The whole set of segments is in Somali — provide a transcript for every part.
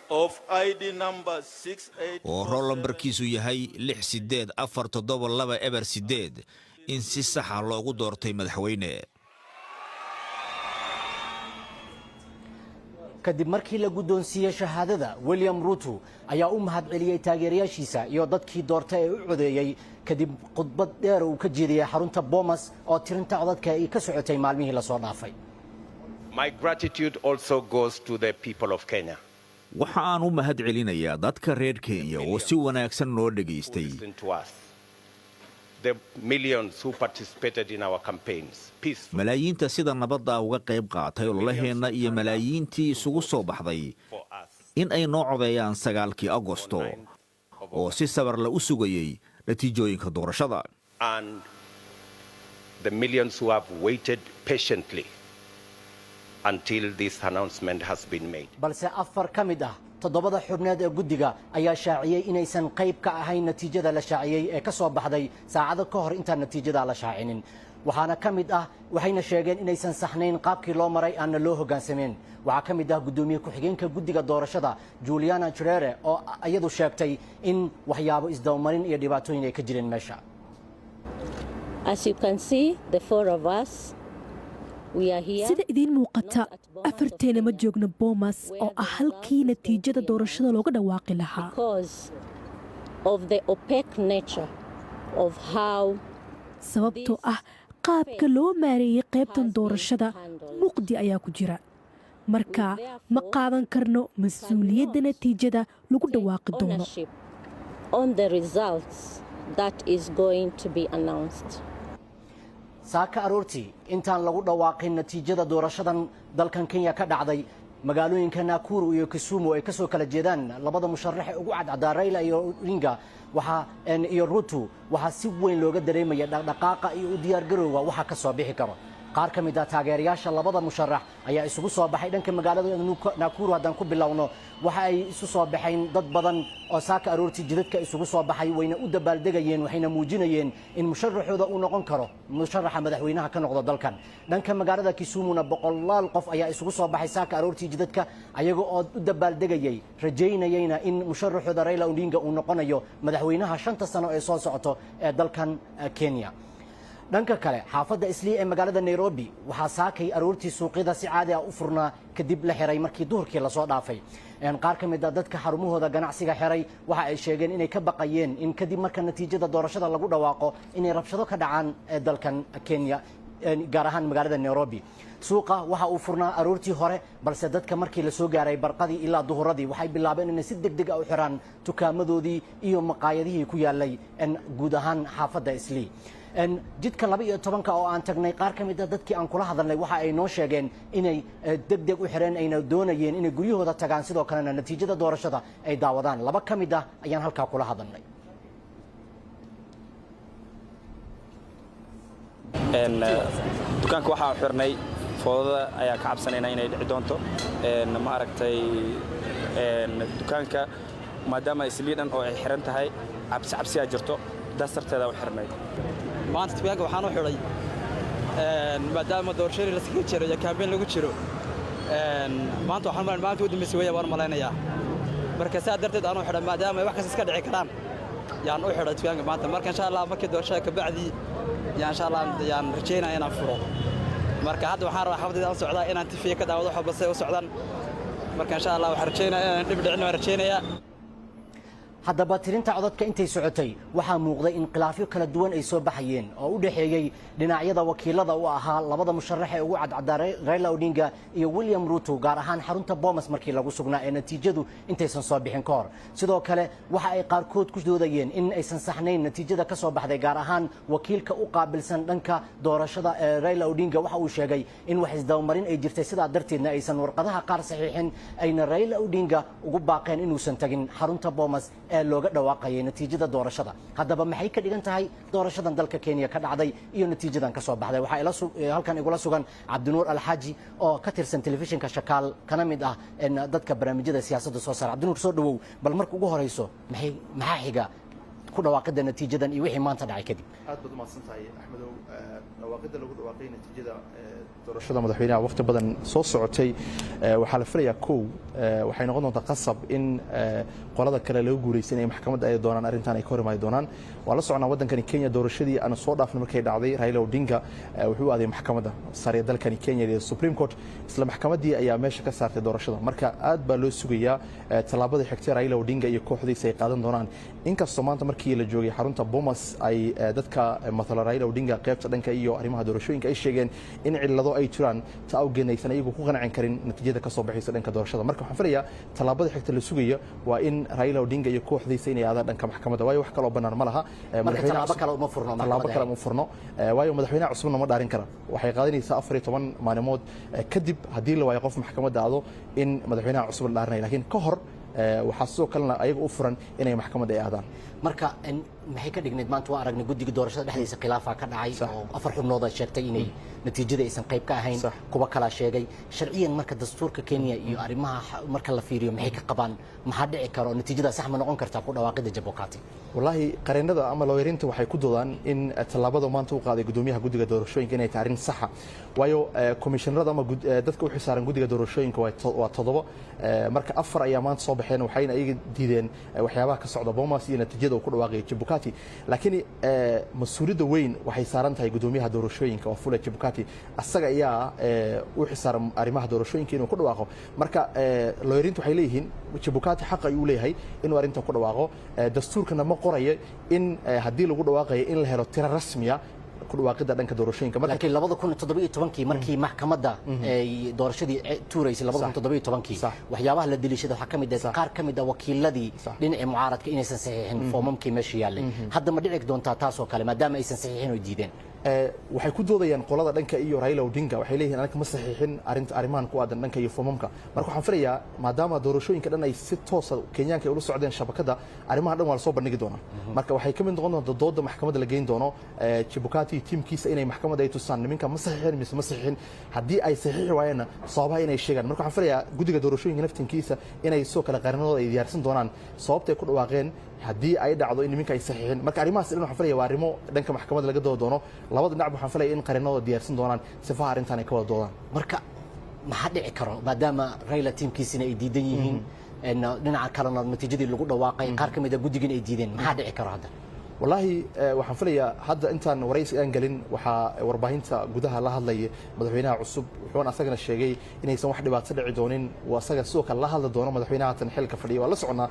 of ID number 68 oo roll lambarkiisu yahay 684728 in si sax ah loogu doortay madaxweyne. kadib markii la guddoonsiiyey shahaadada William Ruto ayaa u mahadceliyay taageerayaashiisa iyo dadkii doortay ee u codeeyay kadib khudbad dheer uu ka jeediyay xarunta Bomas oo tirinta codadka ay ka socotay maalmihii la soo dhaafay. My gratitude also goes to the people of Kenya. waxa aan u mahadcelinayaa dadka reer Kenya oo si wanaagsan noo dhageystay. The millions who participated in our campaigns. malaayiinta sida nabadda uga qayb qaatay ololaheena iyo malaayiintii isugu soo baxday in ay noo codeeyaan 9kii Agoosto oo si sabar la u sugayay natiijooyinka doorashada. And the millions who have waited patiently until this announcement has been made. balse afar ka mid ah toddobada xubneed ee guddiga ayaa shaaciyay inaysan qayb ka ahayn natiijada la shaaciyay ee ka soo baxday saacado ka hor intaan natiijada la shaacinin. waxaana ka mid ah waxayna sheegeen inaysan saxnayn qaabkii loo maray aan loo hoggaansameyn. waxa ka mid ah gudoomiye ku-xigeenka guddiga doorashada Juliana Cherere oo iyadu sheegtay in waxyaabo isdawmarin iyo dhibaatooyin ay ka jireen meesha. As you can see, the four of us sida idiin muuqata afarteena ma joogno Bomas oo ah halkii natiijada doorashada looga dhawaaqi lahaa. sababtoo ah qaabka loo maareeyay qaybtan doorashada mugdi ayaa ku jira. marka ma qaadan karno mas'uuliyadda natiijada lagu dhawaaqi doono. saaka aroortii intaan lagu dhawaaqin natiijada doorashadan dalkan Kenya ka dhacday magaalooyinka Nakuru iyo Kisumu ay ka soo kala jeedaan labada musharax ee ugu cadcad Raila iyo Odinga iyo Ruto waxa si weyn looga dareemaya dhaqdhaqaaqa iyo u diyaar garowga waxa ka soo bixi karo. qaar ka mid ah taageerayaasha labada musharax ayaa isugu soo baxay dhanka magaalada Nakuru haddaan ku bilowno waxa ay isu soo baxeen dad badan oo saaka aroortii jidadka isugu soo baxay wayna u dabaaldegayeen waxayna muujinayeen in musharaxooda uu noqon karo musharaxa madaxweynaha ka noqdo dalkan. dhanka magaalada Kisumuna boqolaal qof ayaa isugu soo baxay saaka aroortii jidadka ayaga oo u dabaaldegayay rajaynayayna in musharaxooda Raila Odinga uu noqonayo madaxweynaha 5 sano ee soo socoto ee dalkan Kenya. dhanka kale xaafadda Islii ee magaalada Nairobi waxaa saakay aroortii suuqyada si caadi ah u furnaa kadib la xiray markii duhurkii la soo dhaafay. qaar ka mid ah dadka xarumahooda ganacsiga xiray waxa ay sheegeen inay ka baqayeen in kadib marka natiijada doorashada lagu dhawaaqo inay rabshado ka dhacaan ee dalkan Kenya gaar ahaan magaalada Nairobi. suuqa waxa uu furnaa aroortii hore balse dadka markii la soo gaaray barqadii ilaa duhuradii waxay bilaabeen inay si degdeg ah u xiraan dukaamadoodii iyo maqaayadihii ku yaalay guud ahaan xaafadda Islii. jidka 12 oo aan tagnay qaar ka mid ah dadkii aan kula hadalnay waxa ay noo sheegeen inay degdeg u xireen ayna doonayeen inay guryahooda tagaan sidoo kalena natiijada doorashada ay daawadaan. laba ka mid ah ayaan halkaa kula hadalnay. dukaanka waxaa xirnay foodada ayaa ka cabsanayna inay dhici doonto ma aragtay dukaanka maadaama Isliidhan oo ay xiran tahay cabsi jirto dasarteeda u xirnay. maanta dukaanka waxaan u xiray maadaama doorashadii la sii jiray campaign lagu jiro maanta waxaan maanta u dambeysay way waan maleynayaa marka saa darteed aan u xiray maadaama wax kasta iska dhici karaan yaan u xiray dukaanka maanta marka insha Allah markii doorashada ka bacdi yaan insha Allah yaan rajaynayaa inaan furo marka hadda waxaan rabaa xafladda aan socdaa inaan tifiye ka daawado wax balse u socdaan marka insha Allah waxaan rajaynayaa inaan dib dhicin waan rajaynayaa. haddaba tirinta codadka intay socotay waxaa muuqday in khilaafyo kala duwan ay soo baxayeen oo u dhaxeeyay dhinacyada wakiilada u ahaa labada musharax ee ugu cadcad Raila Odinga iyo William Ruto gaar ahaan xarunta Bomas markii lagu sugnaa ee natiijadu intaysan soo bixin ka hor. sidoo kale waxa ay qaarkood ku doodayeen in aysan saxnayn natiijada ka soo baxday gaar ahaan wakiilka u qaabilsan dhanka doorashada ee Raila Odinga waxa uu sheegay in wax isdawmarin ay jirtay sidaa darteedna aysan warqadaha qaar saxiixin ayna Raila Odinga ugu baaqeen inuusan tagin xarunta Bomas ee looga dhawaaqay natiijada doorashada. haddaba maxay ka dhigan tahay doorashadan dalka Kenya ka dhacday iyo natiijadan ka soo baxday? waxa halkan igula sugan Cabdinuur Alxaaji oo ka tirsan telefishinka Shakaal kana mid ah dadka barnaamijyada siyaasadda soo saara. Cabdinuur soo dhawow bal marka ugu horeyso maxaa xiga ku dhawaaqida natiijadan iyo wixii maanta dhacay kadib aad baad umahadsan tahay axmedow dhawaaqida lagu dhawaaqay natiijada doorashada madaxweynaha waqti badan soo socotay waxaa la filayaa kow waxay noqon doontaa qasab in qolada kale laga guulaysan inay maxkamadda ay doonaan arrintan ay ka hor imaadi doonaan waa la socnaa waddankani Kenya doorashadii aan soo dhaafnay markay dhacday Raila Odinga wuxuu aaday maxkamadda sare dalkani Kenya ee Supreme Court isla maxkamaddii ayaa meesha ka saartay doorashada marka aad baa loo sugayaa talaabada xigtay Raila Odinga iyo kooxdiisa ay qaadan doonaan inkastoo maanta markii la joogay xarunta Bomas ay dadka matala Raila Odinga qaybta dhanka iyo arrimaha doorashooyinka ay sheegeen in cilado ay jiraan ta awgeynaysan iyagu ku qancin karin natiijada ka soo baxaysa dhanka doorashada marka waxaan filayaa talaabada xigta la sugayo waa in Raila Odinga iyo kooxdiisa inay aadaan dhanka maxkamadda waayo wax kale oo banaan ma laha talaabo kale uma furno waayo madaxweynaha cusubna ma dhaarin kara waxay qaadanaysaa 14 maalmood kadib haddii la waayo qof maxkamadda aado in madaxweynaha cusub la dhaarinay laakiin ka hor waxaa sidoo kalena ayaga u furan inay maxkamadda ay aadaan marka maxay ka dhigneed maanta waa aragnay guddiga doorashada dhexdiisa khilaafa ka dhacay oo 4 xubnood ay sheegtay inay natiijada aysan qayb ka ahayn kuwa kala sheegay sharciyan marka dastuurka Kenya iyo arrimaha marka la fiiriyo maxay ka qabaan maxaa dhici karo natiijada sax ma noqon kartaa ku dhawaaqida Chebukati wallahi qareenada ama lawyeerinta waxay ku doodaan in talaabada maanta uu qaaday gudoomiyaha guddiga doorashooyinka inay tahay arrin sax ah waayo komishanarada ama dadka u xisaaran guddiga doorashooyinka waa 7 marka 4 ayaa maanta soo baxeen waxayna iyaga diideen waxyaabaha ka socda Bomas iyo natiijada uu ku dhawaaqay Chebukati laakiin mas'uuliyadda weyn waxay saaran tahay gudoomiyaha doorashooyinka oo Fula Chebukati asaga ayaa u xisaaran arrimaha doorashooyinka inuu ku dhawaaqo marka lawyeerintu waxay leeyihiin Chebukati xaq ay u leeyahay inuu arrintan ku dhawaaqo dastuurkana ma qorayo in haddii lagu dhawaaqayo in la helo tiro rasmi ah ku dhawaaqida dhanka doorashooyinka laakiin 2017 markii maxkamadda ay doorashadii tuuraysay 2017 waxyaabaha la dilishaday waxa kamid ah qaar kamid ah wakiiladii dhinaca mucaaradka inaysan saxiixin foomamkii meesha yaalay hadda ma dhici doontaa taas oo kale maadaama aysan saxiixin oo diideen waxay ku doodayaan qolada dhanka iyo Raila Odinga waxay leeyihiin anaga ma saxiixin arrimahan ku aadan dhanka iyo foomamka marka waxaan filayaa maadaama doorashooyinka dhan ay si toos ah Kenyaanka ay ula socdeen shabakada arrimaha dhan waa la soo bandhigi doonaa marka waxay ka mid noqon doontaa dooda maxkamadda la geyn doono Chebukati tiimkiisa inay maxkamadda ay tusaan nimanka ma saxiixin mise ma saxiixin haddii ay saxiixi waayeen sababaha inay sheegaan marka waxaan filayaa guddiga doorashooyinka naftinkiisa inay soo kala qaranadooda ay diyaarsan doonaan sababtay ku dhawaaqeen haddii ay dhacdo in nimanka ay saxiixin marka arrimahaas dhan waxaan filayaa waa arrimo dhanka maxkamadda laga doodo doono labada dhinac waxaan filayaa in qaranadooda diyaarsan doonaan sifaha arrintan ay ka wada doodaan marka maxaa dhici karo maadaama Raila tiimkiisina ay diidan yihiin dhinaca kalena natiijadii lagu dhawaaqay qaar kamid ah guddigan ay diideen maxaa dhici karo hadda wallahi waxaan filayaa hadda intaan waraysi aan galin waxaa warbaahinta gudaha la hadlay madaxweynaha cusub wuxuuna asagana sheegay inaysan wax dhibaato dhici doonin oo asaga sidoo kale la hadli doono madaxweynaha tan xilka fadhiya waa la soconaa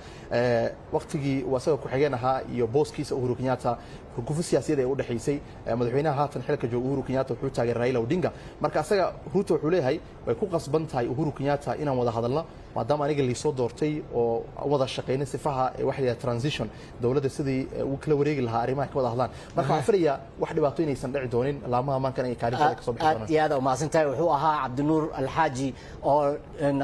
waqtigii uu asaga ku xigeen ahaa iyo booskiisa Uhuru Kenyatta xukuumadda siyaasadeed ee u dhaxaysay madaxweynaha haatan xilka jooga Uhuru Kenyatta wuxuu taageeray Raila Odinga marka asaga Ruto wuxuu leeyahay way ku qasban tahay Uhuru Kenyatta inaan wada hadalno maadaama aniga la soo doortay oo wada shaqeynay sifaha waxa la transition dawladda sidii uu kala wareegi lahaa arrimaha ka wada hadlaan marka waxaan filayaa wax dhibaato inaysan dhici doonin laamaha maankan ay kaalin ka soo bixi doonaan aad u maasantahay wuxuu ahaa Cabdinuur Alxaaji oo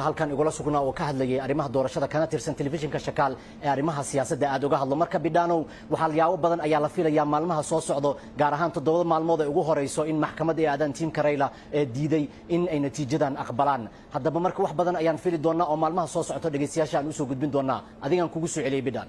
halkan igula sugnaa oo ka hadlayay arrimaha doorashada kana tirsan telefishinka Shakaal ee arrimaha siyaasadda aad uga hadlo marka bidhaanow waxa layaabo badan ayaa la filayaa maalmaha soo socdo gaar ahaan 7 maalmood ay ugu horeyso in maxkamadda ay aadaan tiimka Raila ee diiday in ay natiijadan aqbalaan haddaba marka wax badan ayaan fili doonaa oo maalmaha soo socdo dhageystayaasha aan u soo gudbin doonaa adigan kugu soo celiyay bidhaan